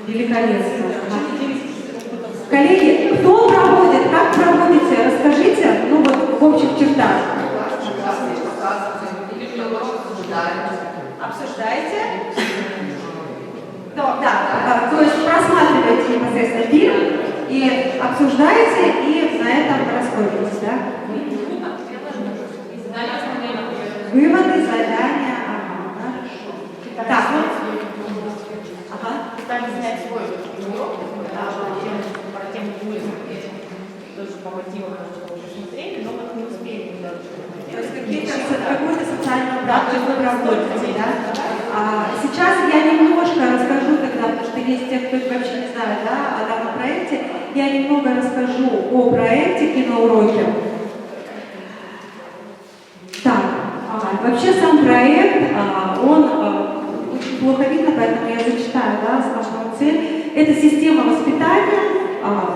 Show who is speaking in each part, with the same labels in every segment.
Speaker 1: Великолепно. Коллеги, кто проводит, как проводите, расскажите, ну вот в общих чертах. Обсуждаете? Да, то есть просматриваете непосредственно фильм и обсуждаете, и на этом расходитесь, да? Выводы, задания, хорошо. Так,
Speaker 2: Пытались снять свой урок, про тему туризма, тоже по мотивам, что уже смотрели, но вот не успели даже.
Speaker 1: То есть какую-то социальную практику вы проводите, да? Сейчас я немножко расскажу тогда, потому что есть те, кто вообще не знает, да, о данном проекте. Я немного расскажу о проекте «Киноуроки». Так, вообще сам проект, он очень плохо видно, поэтому я зачитаю, да, основную цель. Это система воспитания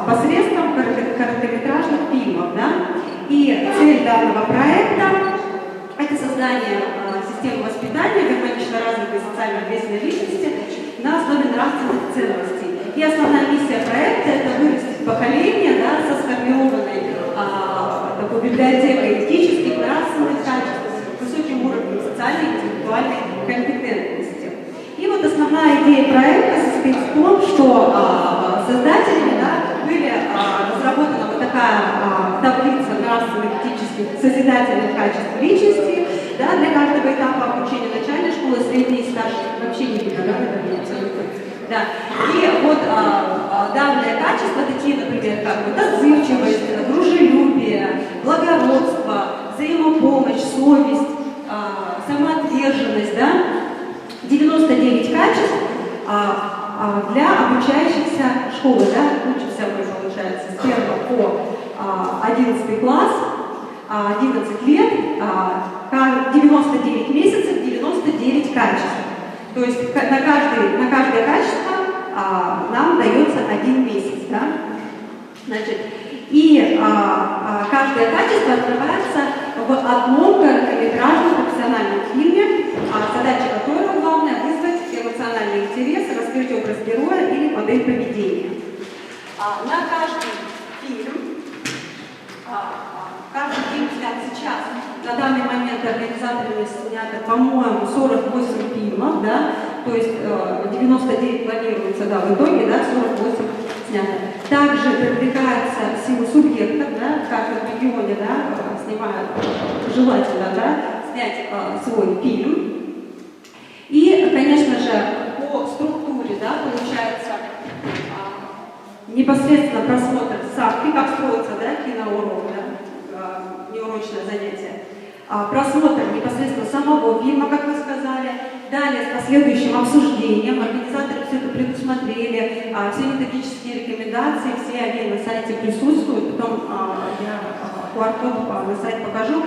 Speaker 1: посредством короткометражных фильмов, да? И цель данного проекта – это создание системы воспитания гармонично развитой социально ответственной личности на основе нравственных ценностей. И основная миссия проекта – это вырастить поколение, да, со сформированной такой библиотекой этических, нравственных качеств, высоким уровнем социальной и интеллектуальной компетентности. И вот основная идея проекта состоит в том, что создателями, да, были разработана вот такая таблица нравственных, этических, созидательных качеств личности, да, для каждого этапа обучения начальной школы, средней и старшей. Вообще не видно, да, это абсолютно. Да. И вот данные качества, такие, например, как вот отзывчивость, дружелюбие, благородство, взаимопомощь, совесть, самоотверженность, да, 99 качеств для обучающихся школы, да, учимся мы, получается, с 1 по 11 класс, 11 лет, 99 месяцев, 99 качеств. То есть на каждое качество нам дается 1 месяц, да? Значит, и каждое качество открывается в одном короткометражном профессиональном фильме, задача которого главное вызвать эмоциональный интерес, раскрыть образ героя или модель поведения. На каждый фильм снят сейчас. На данный момент организаторами снято, по-моему, 48 фильмов, да, то есть 99 планируется, да, в итоге, да, 48 снято. Также привлекается сила субъектов, да, в каждом регионе, да, снимают, желательно, да, снять свой фильм. И, конечно же, по структуре, да, получается непосредственно просмотр ставки, как строится, да, киноурок, да, неурочное занятие. Просмотр непосредственно самого фильма, как вы сказали, далее с последующим обсуждением. Организаторы все это предусмотрели, все методические рекомендации, все они на сайте присутствуют, потом я QR-код на сайт покажу.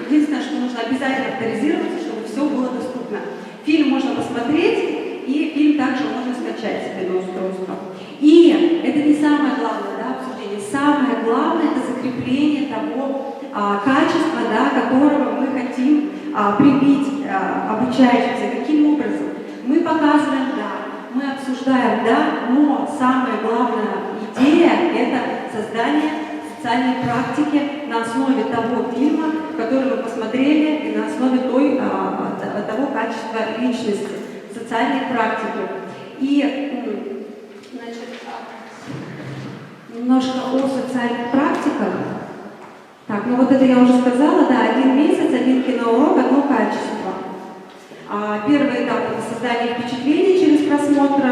Speaker 1: Единственное, что нужно обязательно авторизироваться, чтобы все было доступно. Фильм можно посмотреть, и фильм также можно скачать себе на устройство. И это не самое главное, да, обсуждение. Самое главное – это закрепление того качества, да, которого мы хотим привить обучающимся. Каким образом? Мы показываем, да, мы обсуждаем, да, но самая главная идея – это создание социальной практики на основе того фильма, который мы посмотрели, и на основе того качества личности, социальной практики. И, значит, немножко о социальных практиках. Так, ну вот это я уже сказала, да, 1 месяц, 1 киноурок, 1 качество. Первый этап – это создание впечатлений через просмотр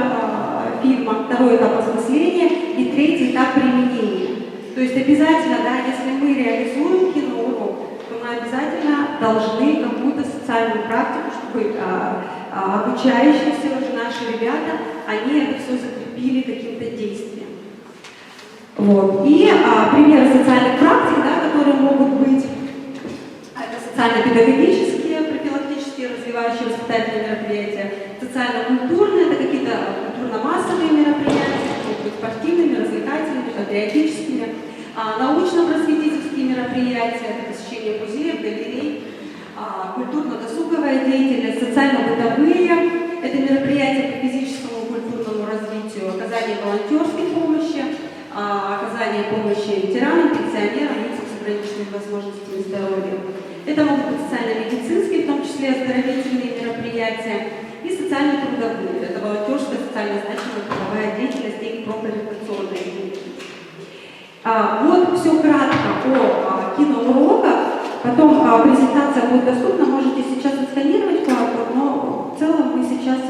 Speaker 1: фильма, второй этап – осмысления и третий этап – применения. То есть обязательно, да, если мы реализуем киноурок, то мы обязательно должны какую-то социальную практику, чтобы обучающиеся уже наши ребята, они это все закрепили каким-то действием. Вот. И примеры социальных практик, да, которые могут быть, это социально-педагогические, профилактические, развивающие воспитательные мероприятия, социально-культурные, это какие-то культурно-массовые мероприятия, могут быть спортивными, развлекательными, патриотическими, научно-просветительские мероприятия, это посещение музеев, галерей, культурно-досуговая деятельность, социально-бытовые, это мероприятия по физическому и культурному развитию, оказание волонтерской помощи, оказание помощи ветеранам, пенсионерам, лицам с ограниченными возможностями здоровья. Это могут быть социально-медицинские, в том числе оздоровительные мероприятия, и социально-трудовые. Это волонтерская, социально значимая трудовая деятельность и профориентационная деятельность. Вот все кратко о киноуроках. Потом презентация будет доступна, можете сейчас отсканировать QR-код, но в целом мы сейчас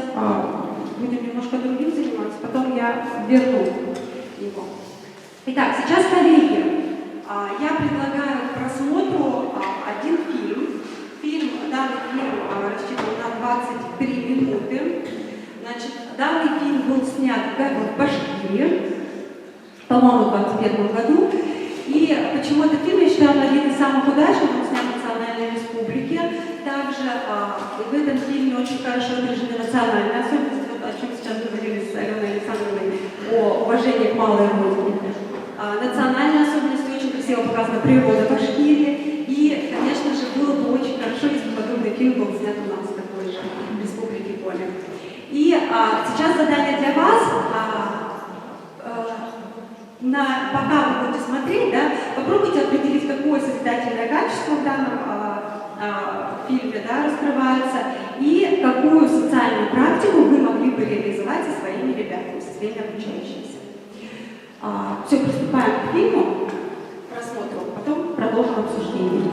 Speaker 1: будем немножко другим заниматься, потом я верну его. Итак, сейчас, коллеги, я предлагаю к просмотру один фильм. Данный фильм рассчитан на 23 минуты. Значит, данный фильм был снят в Башкирии, по-моему, в 2021 году. И почему этот фильм, я считаю, один из самых удачных, он снят в Национальной Республике. Также в этом фильме очень хорошо отражены национальные особенности, вот о чем сейчас говорили с Аленой Александровной, о уважении к малой родине. Национальные особенности, очень красиво показана природа Башкирии. И, конечно же, было бы очень хорошо, если бы подобный фильм был снят у нас, такой же, в Республике Коми. И сейчас задание для вас. Пока вы будете смотреть, да, попробуйте определить, какое созидательное качество в данном фильме, да, раскрывается, и какую социальную практику вы могли бы реализовать со своими ребятами, со своими обучающимися. Все, приступаем к фильму, просмотру, потом продолжим обсуждение.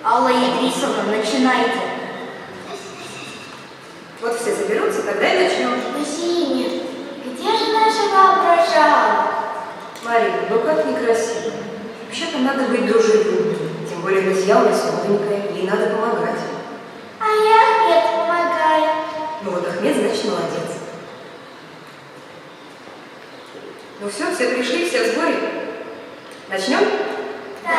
Speaker 3: Алла Идрисовна, начинайте.
Speaker 4: Вот все заберутся, тогда и начнем.
Speaker 3: Василий, где же наша воображала?
Speaker 4: Марина, ну как некрасиво. Вообще-то надо быть дружелюбной. Тем более друзья у нас молоденькая, ей надо помогать.
Speaker 3: А я Ахмед помогаю.
Speaker 4: Ну вот Ахмед, значит, молодец. Ну все пришли, все в сборе. Начнем?
Speaker 3: Да.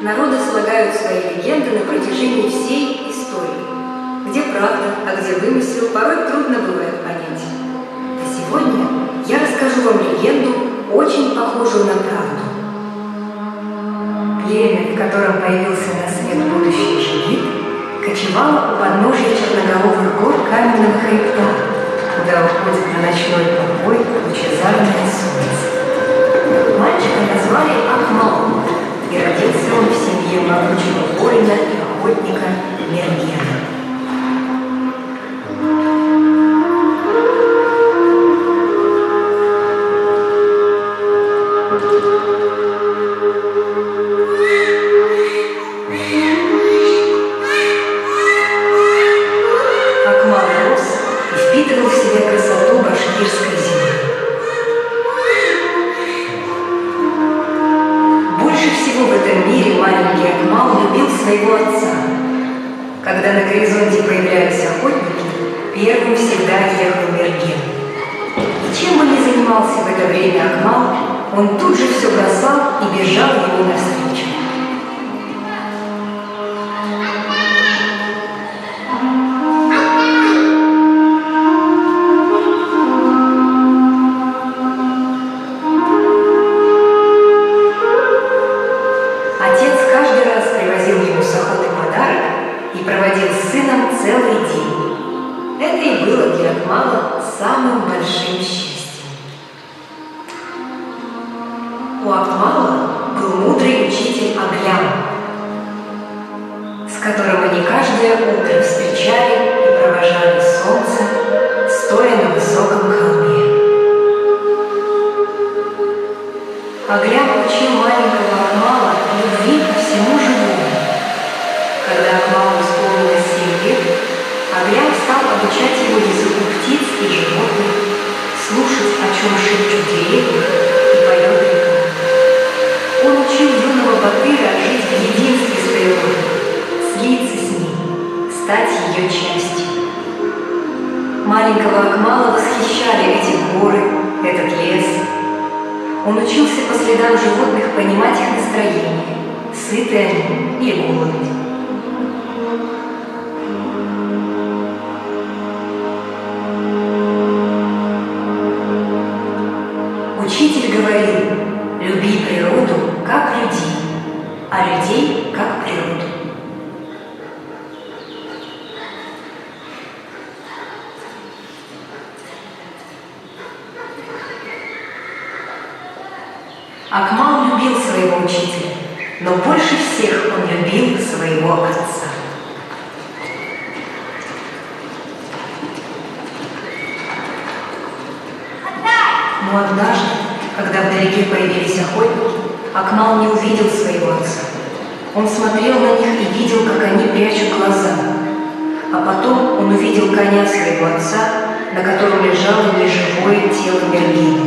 Speaker 4: Народы слагают свои легенды на протяжении всей истории. Где правда, а где вымысел, порой трудно бывает понять. А сегодня я расскажу вам легенду, очень похожую на правду. Племя, в котором появился на свет будущий Египет, кочевало у подножия черноголовых гор каменного хребта, куда уходит на ночной покой лучезарное солнце. Мальчика назвали Акмал, и родился он в семье могучего воина и охотника Мергена. Акмал рос и впитывал в себя красоту башкирской земли. времени Акмал любил своего отца. Когда на горизонте появлялись охотники, первым всегда ехал Мерген. И чем бы ни занимался в это время Акмал, он тут же все бросал и бежал ему навстречу. Отец каждый раз привозил ему с охоты подарок и проводил с сыном целый день. Это и было для Акмала самым большим счастьем. У Акмала был мудрый учитель Аглям, с которым они каждое утро встречали и провожали солнце, стоя на высоком холме. Аглям учил маленького Акмала любви ко всему живому. Когда Акмалу исполнилось 7 лет, Аглям стал обучать его языку птиц и животных, слушать, о чем шепчут деревья и поет река. Он учил юного Батыра жить в единстве с природой, слиться с ней, стать ее частью. Маленького Акмала восхищали эти горы, этот лес. Он учился по следам животных понимать их настроение, сыты они или голодны. Учитель говорил: люби природу, как людей, а людей, как природу. Акмал любил своего учителя, но больше всех он любил своего отца. Но однажды, когда вдалеке появились охотники, Акмал не увидел своего отца. Он смотрел на них и видел, как они прячут глаза. А потом он увидел коня своего отца, на котором лежало неживое тело Мергена.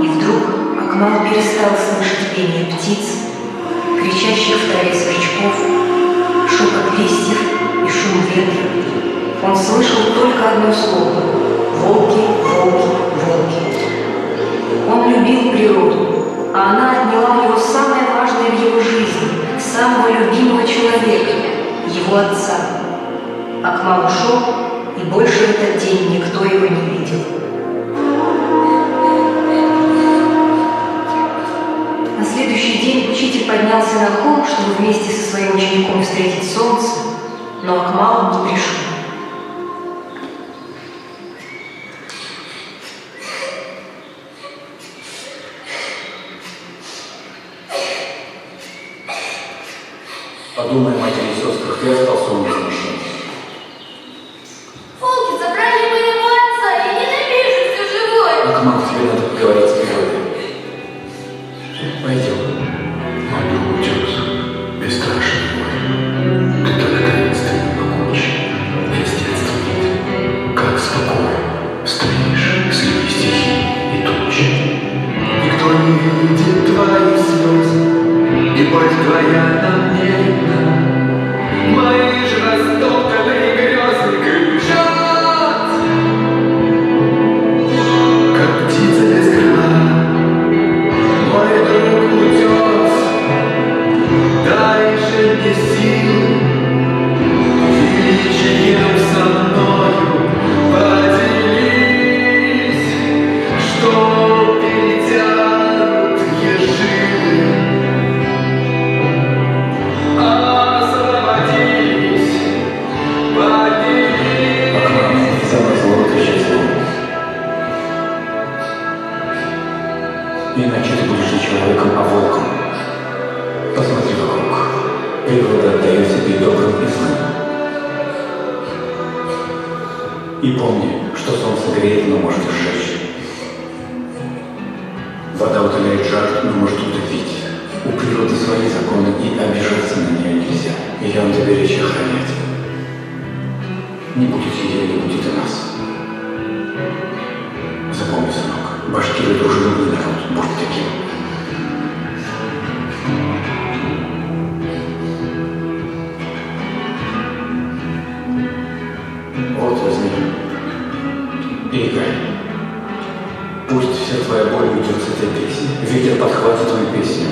Speaker 4: И вдруг Акмал перестал слышать пение птиц, кричащих в траве сверчков, шепот листьев и шум ветра. Он слышал только одно слово — волки, волки, волки. Он любил природу, а она отняла у него самое важное в его жизни, самого любимого человека — его отца. Акмал ушел, и больше в этот день никто его не видел. На следующий день учитель поднялся на холм, чтобы вместе со своим учеником встретить солнце, но Акмал не пришел.
Speaker 5: Подумай, матери и сестрах, ты остался у меня мужчиной.
Speaker 3: Волки забрали моего отца, я ненавижу все живое.
Speaker 5: Акмал, тебе надо поговорить с природой. Пойдем.
Speaker 6: Мой утес, бесстрашный мой, ты так таинственно могуч, естественен, как спокойно стоишь среди стихий и туч. Никто не видит твои слезы, и боль твоя нам не видна. Мои же растоптанные грезы кричат, как птица без крыла. Мой друг утес, дай же мне силы, величием со мною поделись, что перетянут ежи, освободись, поднялись.
Speaker 5: Акмал, замазал вот еще слово. Иначе ты будешь не человеком, а волком. Посмотри вокруг. Природа отдает себе добрым и злым. И помни, что солнце греет, но может сжечь. Вода утоляет жажду, но может утопить. У природы свои законы, и обижаться на нее нельзя. Ее надо беречь и охранять. Не будет ее, не будет и нас. Запомни, сынок, башкиры дружелюбный народ, будь таким. подхватит твою песню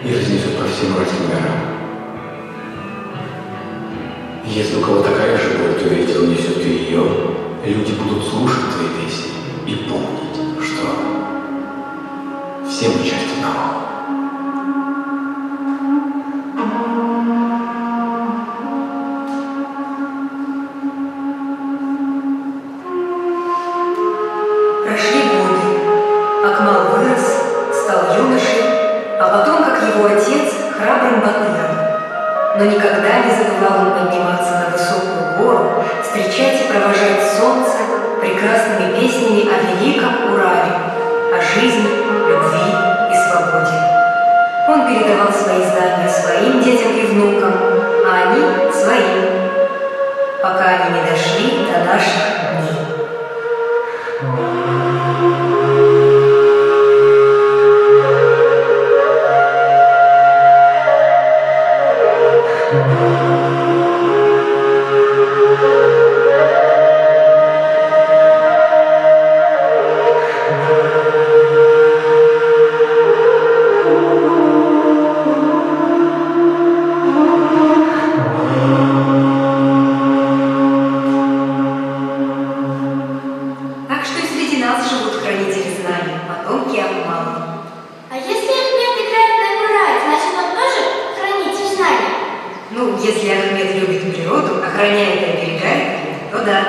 Speaker 5: и разнесет по всем Уральским горам. Если у кого такая же боль, то ведь он несет и ее. Люди будут слушать твои песни и помнить, что все мы часть одного.
Speaker 4: Прошли годы. Акмал вырос, стал юношей, а потом, как его отец, храбрым батыром. Но никогда не забывал он подниматься на высокую гору, встречать и провожать солнце прекрасными песнями о великом Урале, о жизни, любви и свободе. Он передавал свои знания своим детям и внукам, а они – своим, пока они не дошли до наших дней. Так что и среди нас живут хранители знаний, потомки Акмала.
Speaker 3: А если Ахмед играет на Урале, значит он тоже хранитель знаний?
Speaker 4: Ну, если Ахмед любит природу, охраняет и оберегает ее, то да.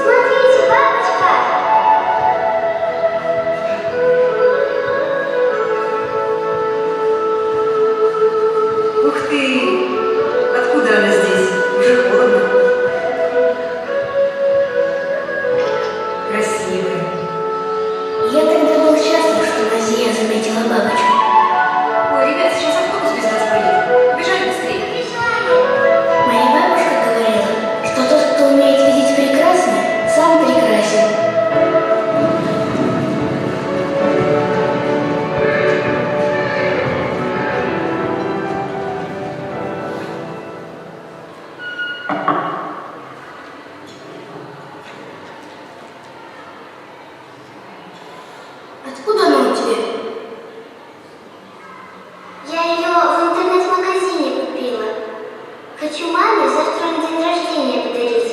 Speaker 3: Смотрите, бабочка!
Speaker 4: Ух ты! Откуда она здесь? Уже холодно. Красивая.
Speaker 3: Я тогда был счастлив, что на Зия заметила бабочку.
Speaker 4: Ой, ребят, сейчас автобус без нас поедет. Бежать быстрее.
Speaker 3: Моя бабушка говорила, что тот, кто умеет видеть прекрасное, сам прекрасен. Откуда она у тебя?
Speaker 7: Я ее в интернет-магазине купила. Хочу маме завтра на день рождения подарить.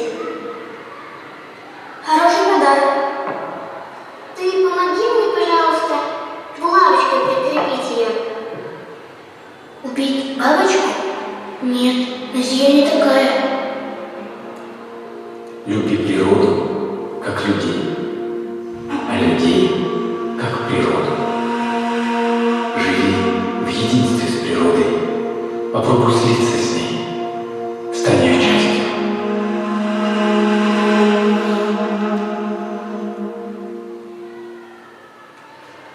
Speaker 3: Хороший подарок.
Speaker 7: Ты помоги мне, пожалуйста, булавочкой прикрепить ее.
Speaker 3: Убить бабочку? Нет, Назия не такая.
Speaker 5: Люби природу, как людей, а людей, как природу. Живи в единстве с природой, попробуй слиться с ней, стань ее частью.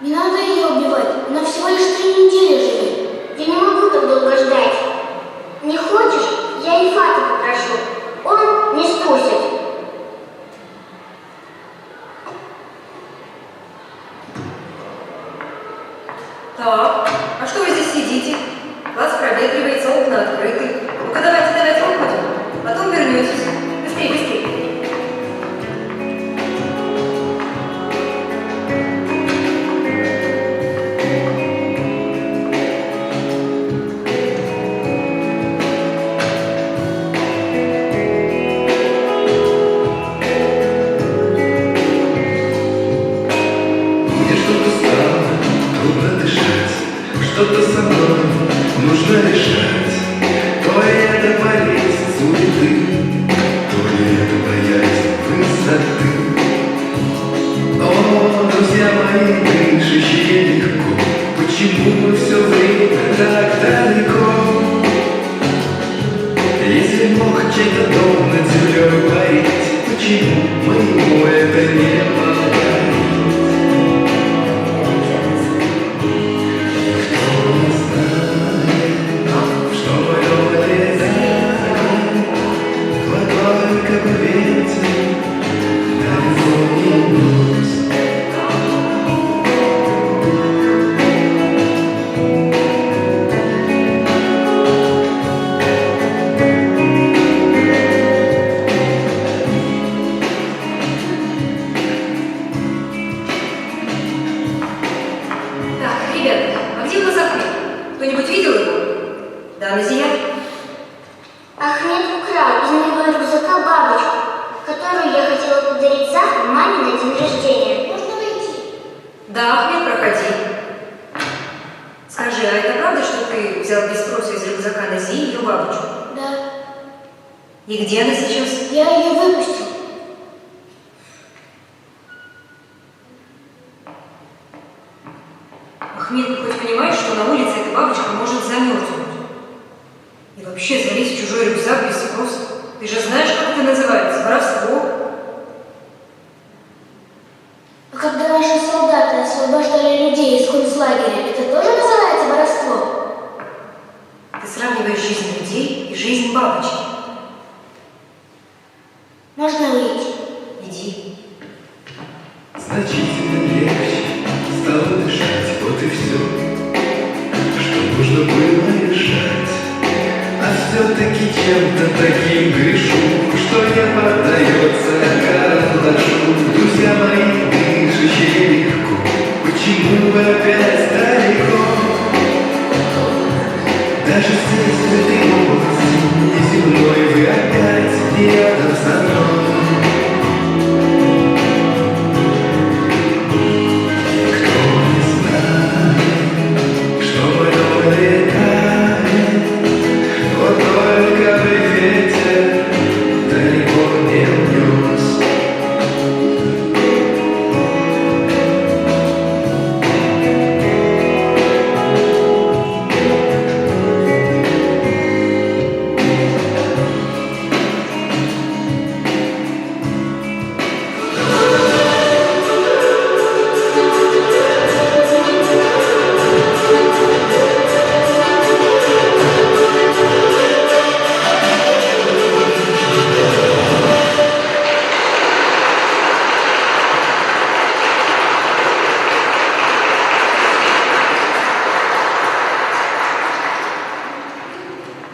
Speaker 3: Не надо ее убивать, она всего лишь 3 недели живет.
Speaker 7: Я не могу так долго ждать. Не хочешь? Я Ильфата попрошу. Он не спустит.
Speaker 4: Так, а что вы здесь сидите? Класс проветривается, окна открыты. Ну-ка давайте выходим. Потом вернетесь. Быстрее, быстрее.
Speaker 6: Мне что-то стало трудно дышать, что-то со мной нужно решать. То ли это болезнь суеты, то ли это боязнь высоты. О, друзья мои, дышащие легко, почему мы все время так далеко? Если Бог чей-то дом над землей парит, почему моему это не повторить?
Speaker 4: ты взял без спроса из рюкзака Нази ее бабочку?
Speaker 3: Да.
Speaker 4: И где она сейчас?
Speaker 3: Я ее выпустил.
Speaker 4: Ахмед, ты хоть понимаешь, что на улице эта бабочка может замерзнуть? И вообще залезть в чужой рюкзак без спроса. Ты же знаешь, как это называется? Воровство.
Speaker 3: А когда наши солдаты освобождали людей из концлагеря, это тоже называется воровство?
Speaker 4: Ты сравниваешь жизнь людей и жизнь бабочки.
Speaker 3: Можно выйти?
Speaker 4: Иди.
Speaker 6: Значительно легче стало дышать, вот и все, что нужно было решать. А все-таки чем-то таким грешу, что не поддается карандашу. Друзья мои, дышащие легко, почему вы опять далеко? Даже здесь, в этой области неземной, вы опять не рядом со мной.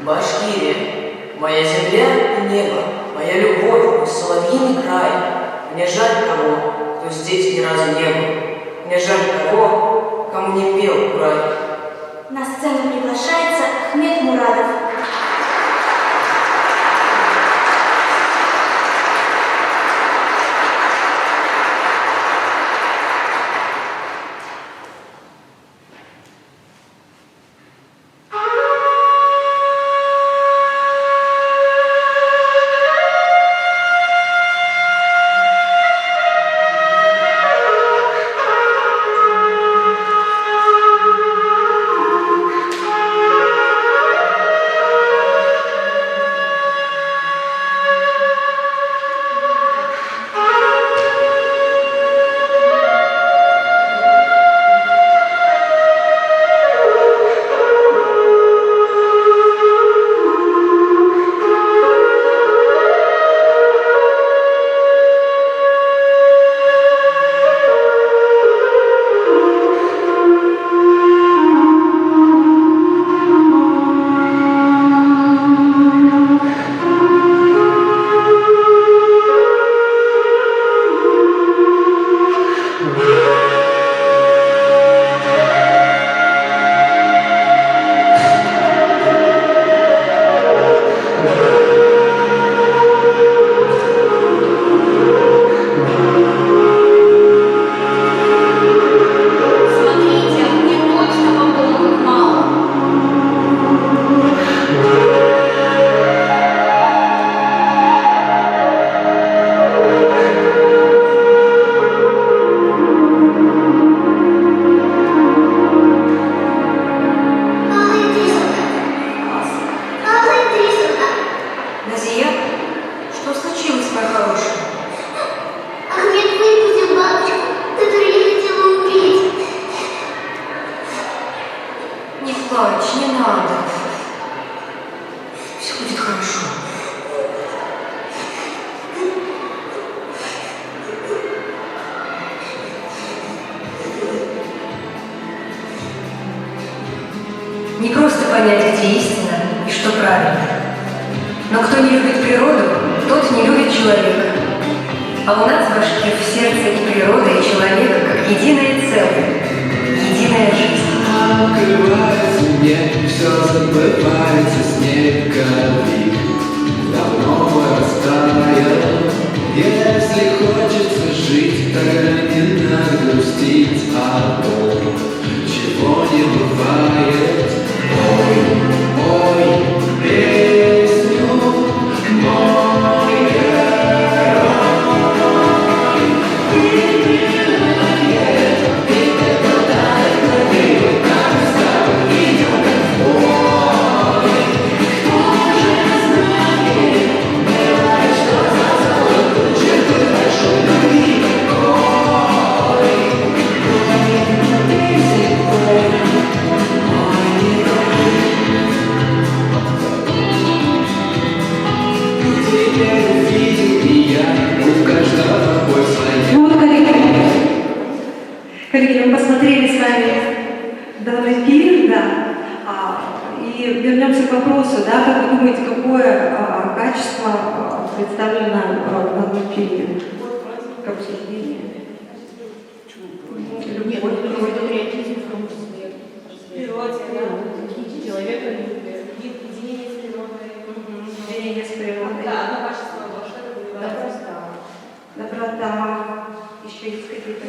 Speaker 8: Башкирия, моя земля и небо, моя любовь, мой соловьиный край. Мне жаль того, кто здесь ни разу не был. Мне жаль того, кому не пел Курай.
Speaker 3: На сцену приглашается Ахмед Мурадов.
Speaker 4: плачь, не надо. Все будет хорошо. Не просто понять, где истина и что правильно. Но кто не любит природу, тот не любит человека. А у нас в башке в сердце и природа, и человека как единое целое, единая жизнь.
Speaker 6: Открывается мне, все забывается, снег ковик давно растаял. Если хочется жить, тогда не надо грустить о том, чего не бывает.
Speaker 1: вернемся к вопросу, да, как вы думаете, какое качество представлено в одном фильме? К обсуждению.
Speaker 2: Нет, патриотизм в том числе. Природе, человеколюбие. Единение с природой.
Speaker 1: Единение с природой.
Speaker 2: Да, одно качество волшебного.
Speaker 1: Доброта. Еще есть какие-то...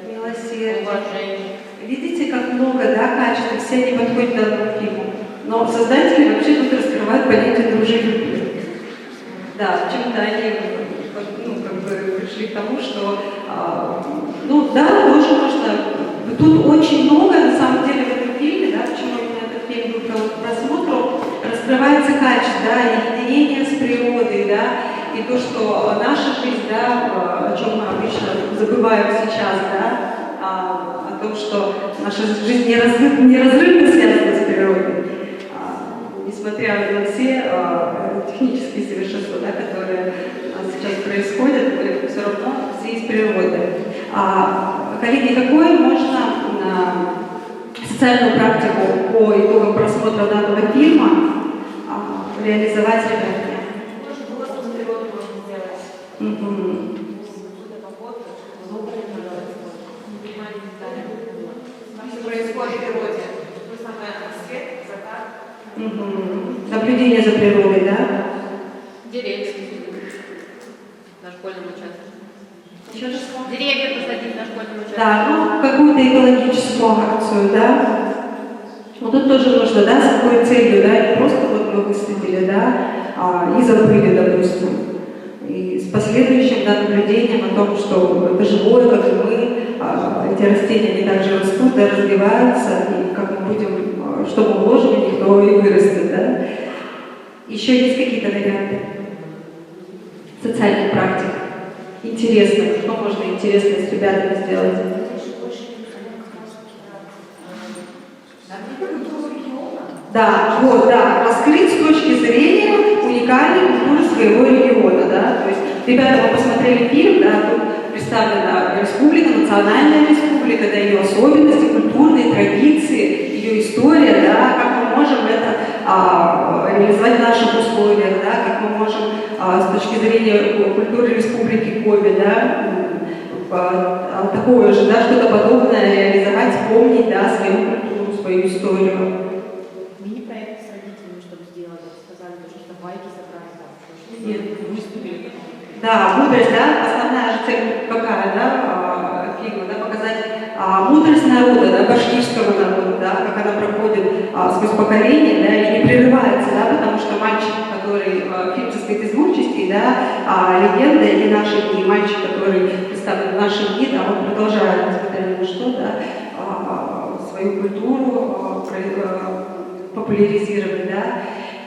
Speaker 1: Милосердие.
Speaker 2: Уважение.
Speaker 1: Видите, как много, да, качеств, все они подходят к одному фильму. Но создатели вообще тут раскрывают понятие дружелюбия. Да, в чем-то они пришли к тому, что, тоже можно... Тут очень много, на самом деле, в этом фильме, да, почему именно этот фильм выбрал к просмотру, раскрывается качество, да, единение с природой, да, и то, что наша жизнь, да, о чем мы обычно забываем сейчас, да, о том, что наша жизнь неразрывно связана с природой, несмотря на все технические совершенства, да, которые сейчас происходят, мы все равно все из природы. Коллеги, какую можно социальную практику по итогам просмотра данного фильма реализовать ребятами?
Speaker 2: Происходит в природе. Свет, закат.
Speaker 1: Наблюдение за природой, да?
Speaker 2: Деревья на школьном участке.
Speaker 1: Еще раз слово?
Speaker 2: Деревья посадить на школьном участке.
Speaker 1: Да, какую-то экологическую акцию, да? Вот тут тоже нужно, да, с какой целью, да, не просто вот мы высадили, да, и забыли, допустим. И с последующим, да, наблюдением о том, что это живое, как и мы, эти растения, они также растут, да, развиваются, и как мы будем, что мы вложим в них, то и вырастет, да. Еще есть какие-то варианты социальных практик? Интересных, что можно интересно с ребятами сделать? Да, вот, да, раскрыть с точки зрения уникальной культуры своего региона, да, то есть, ребята, мы посмотрели фильм, да, тут представлена республика, национальная республика, да, ее особенности, культурные традиции, ее история, да, как мы можем это реализовать в наших условиях, да, как мы можем с точки зрения культуры республики Коми, да, такое же, да, что-то подобное реализовать, вспомнить, да, свою культуру, свою историю.
Speaker 2: Мини-проект с родителями, чтобы сделали, сказали, что байки собрали,
Speaker 1: Нет.
Speaker 2: выступили.
Speaker 1: Да, мудрость, да, основная же цель какая, да, фильма, да, показать мудрость народа, да, башкирского народа, да, как она проходит сквозь поколения, да, и не прерывается, да, потому что мальчик, который, фильм состоит из двух частей, да, легенда и наши дни, мальчик, который представлен в наши дни, да, он продолжает, несмотря ни на что, да, свою культуру популяризировать, да,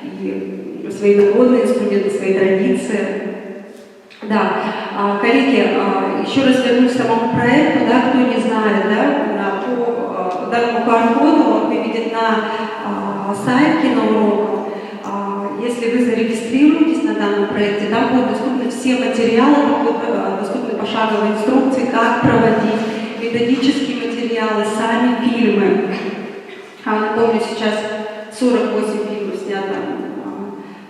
Speaker 1: и свои народные инструменты, свои традиции. Да, коллеги, еще раз вернусь к самому проекту, да, кто не знает, да, по данному QR-коду он выведет на сайт киноурока. Если вы зарегистрируетесь на данном проекте, там будут доступны все материалы, будут доступны пошаговые инструкции, как проводить, методические материалы, сами фильмы. Напомню, сейчас 48 фильмов снято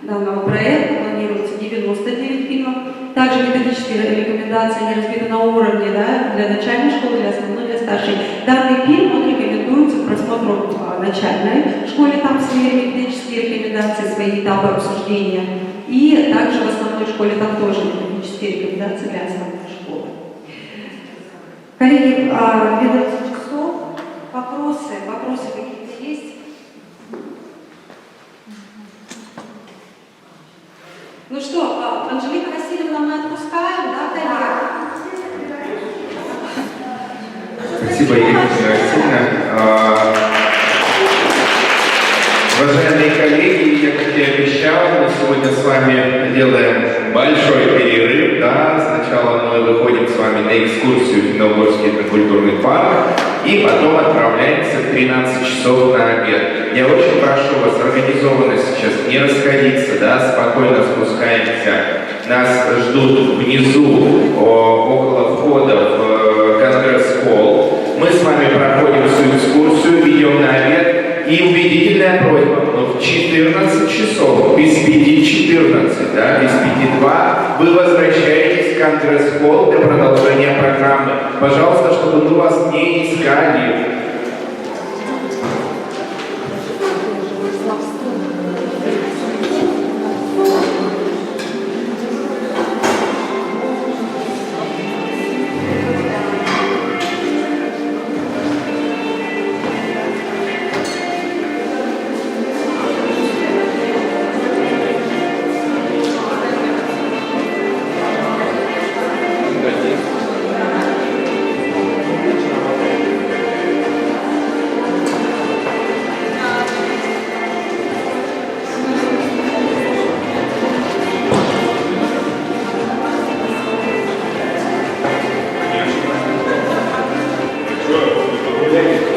Speaker 1: данного проекта, планируется 99 фильмов. Также методические рекомендации они разбиты на уровне, да, для начальной школы, для основной, для старшей. Данный фильм он рекомендуется к просмотру в начальной школе, там свои методические рекомендации, свои этапы обсуждения. И также в основной школе там тоже методические рекомендации для основной школы. Коллеги, 12 часов. Вопросы какие-то есть? Ну что, Анжелика Васильевна, мы отпускаем, да, коллег?
Speaker 9: Спасибо, Екатерина Васильевна. Уважаемые коллеги, как я обещал, мы сегодня с вами делаем большой перерыв. Да? Сначала мы выходим с вами на экскурсию в Финно-Угорский этнокультурный парк и потом отправляемся в 13 часов на обед. Я очень прошу вас организованно сейчас не расходиться, да? Спокойно спускаемся. Нас ждут внизу, около входа в Конгресс-холл. Мы с вами проходим всю экскурсию, идем на обед. И убедительная просьба, но в 14 часов, без 5:14, да, без 5:02, вы возвращаетесь в конгресс-холл для продолжения программы. Пожалуйста, чтобы мы вас не искали.
Speaker 5: Что, вы погуляли?